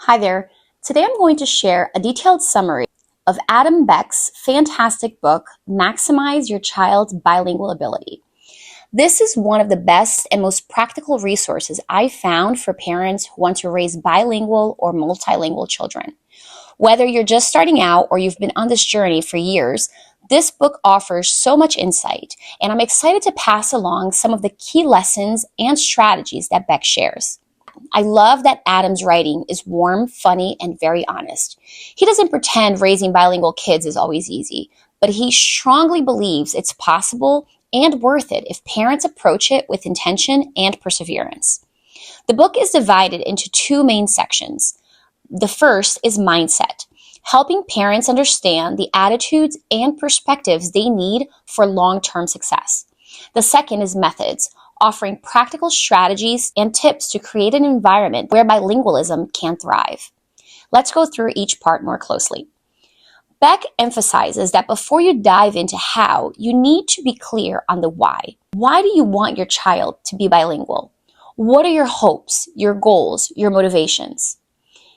Hi there. Today I'm going to share a detailed summary of Adam Beck's fantastic book, Maximize Your Child's Bilingual Ability. This is one of the best and most practical resources I've found for parents who want to raise bilingual or multilingual children. Whether you're just starting out or you've been on this journey for years, this book offers so much insight, and I'm excited to pass along some of the key lessons and strategies that Beck shares. I love that Adam's writing is warm, funny, and very honest. He doesn't pretend raising bilingual kids is always easy, but he strongly believes it's possible and worth it if parents approach it with intention and perseverance. The book is divided into two main sections. The first is mindset, helping parents understand the attitudes and perspectives they need for long-term success. The second is methods, offering practical strategies and tips to create an environment where bilingualism can thrive. Let's go through each part more closely. Beck emphasizes that before you dive into how, you need to be clear on the why. Why do you want your child to be bilingual? What are your hopes, your goals, your motivations?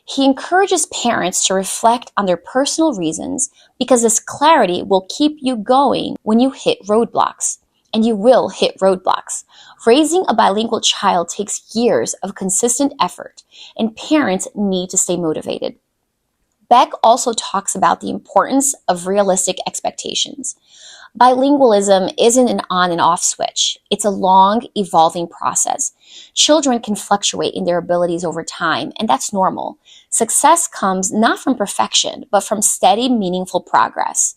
He encourages parents to reflect on their personal reasons because this clarity will keep you going when you hit roadblocks. And you will hit roadblocks. Raising a bilingual child takes years of consistent effort, and parents need to stay motivated. Beck also talks about the importance of realistic expectations. Bilingualism isn't an on and off switch. It's a long, evolving process. Children can fluctuate in their abilities over time, and that's normal. Success comes not from perfection, but from steady, meaningful progress.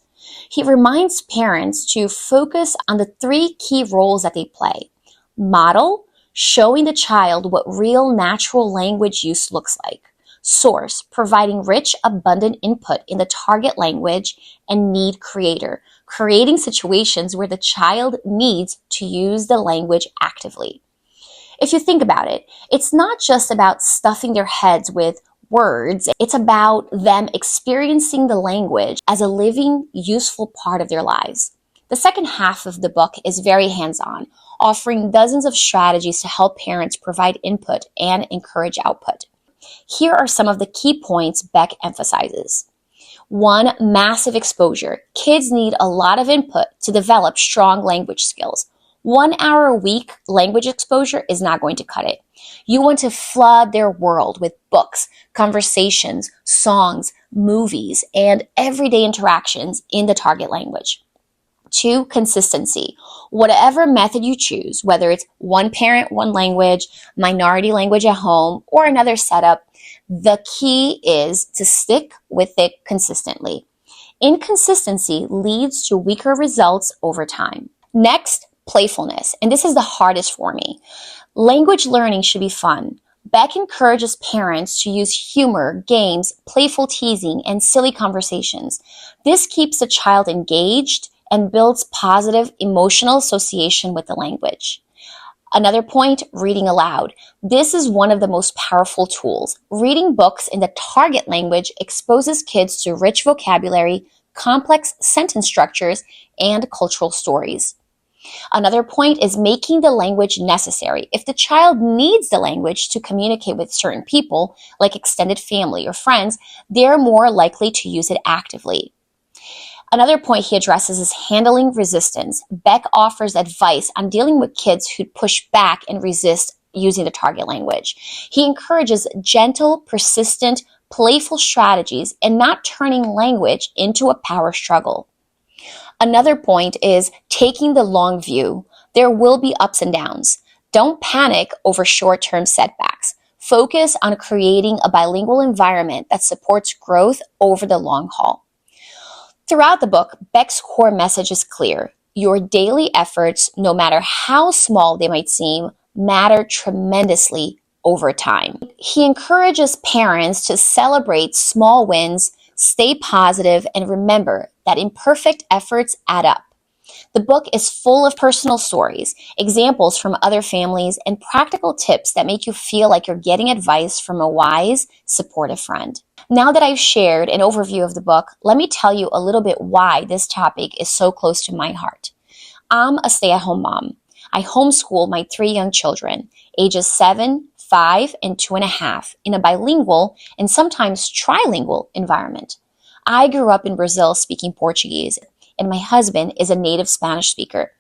He reminds parents to focus on the three key roles that they play. Model, showing the child what real natural language use looks like. Source, providing rich, abundant input in the target language. And need creator, creating situations where the child needs to use the language actively. If you think about it, it's not just about stuffing their heads with words. It's about them experiencing the language as a living, useful part of their lives. The second half of the book is very hands-on, offering dozens of strategies to help parents provide input and encourage output. Here are some of the key points Beck emphasizes. 1. Massive exposure. Kids need a lot of input to develop strong language skills. 1 hour a week language exposure is not going to cut it. You want to flood their world with books, conversations, songs, movies, and everyday interactions in the target language. 2. Consistency. Whatever method you choose, whether it's one parent, one language, minority language at home, or another setup, the key is to stick with it consistently. Inconsistency leads to weaker results over time. Next, playfulness, and this is the hardest for me. Language learning should be fun. Beck encourages parents to use humor, games, playful teasing, and silly conversations. This keeps the child engaged and builds positive emotional association with the language. Another point, reading aloud. This is one of the most powerful tools. Reading books in the target language exposes kids to rich vocabulary, complex sentence structures, and cultural stories. Another point is making the language necessary. If the child needs the language to communicate with certain people, like extended family or friends, they're more likely to use it actively. Another point he addresses is handling resistance. Beck offers advice on dealing with kids who push back and resist using the target language. He encourages gentle, persistent, playful strategies and not turning language into a power struggle. Another point is taking the long view. There will be ups and downs. Don't panic over short-term setbacks. Focus on creating a bilingual environment that supports growth over the long haul. Throughout the book, Beck's core message is clear. Your daily efforts, no matter how small they might seem, matter tremendously over time. He encourages parents to celebrate small wins, stay positive, and remember that imperfect efforts add up. The book is full of personal stories, examples from other families, and practical tips that make you feel like you're getting advice from a wise, supportive friend. Now that I've shared an overview of the book, let me tell you a little bit why this topic is so close to my heart. I'm a stay-at-home mom. I homeschool my 3 young children, ages 7, 5 and 2.5 in a bilingual and sometimes trilingual environment. I grew up in Brazil speaking Portuguese, and my husband is a native Spanish speaker.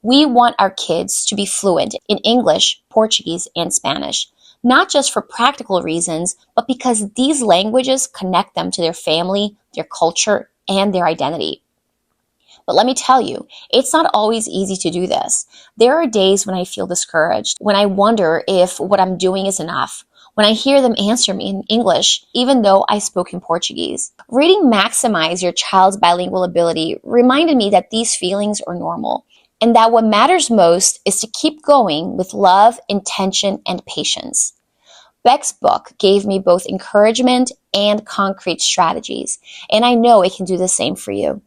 We want our kids to be fluent in English, Portuguese, and Spanish, not just for practical reasons, but because these languages connect them to their family, their culture, and their identity. But let me tell you, it's not always easy to do this. There are days when I feel discouraged, when I wonder if what I'm doing is enough, when I hear them answer me in English, even though I spoke in Portuguese. Reading Maximize Your Child's Bilingual Ability reminded me that these feelings are normal, and that what matters most is to keep going with love, intention, and patience. Beck's book gave me both encouragement and concrete strategies, and I know it can do the same for you.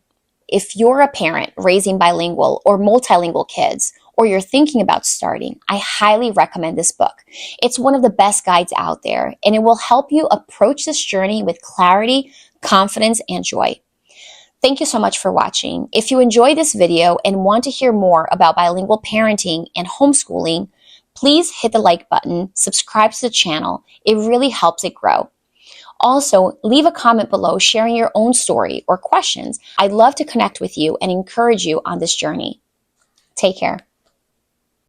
If you're a parent raising bilingual or multilingual kids, or you're thinking about starting, I highly recommend this book. It's one of the best guides out there, and it will help you approach this journey with clarity, confidence, and joy. Thank you so much for watching. If you enjoyed this video and want to hear more about bilingual parenting and homeschooling, please hit the like button, subscribe to the channel. It really helps it grow. Also, leave a comment below sharing your own story or questions. I'd love to connect with you and encourage you on this journey. Take care.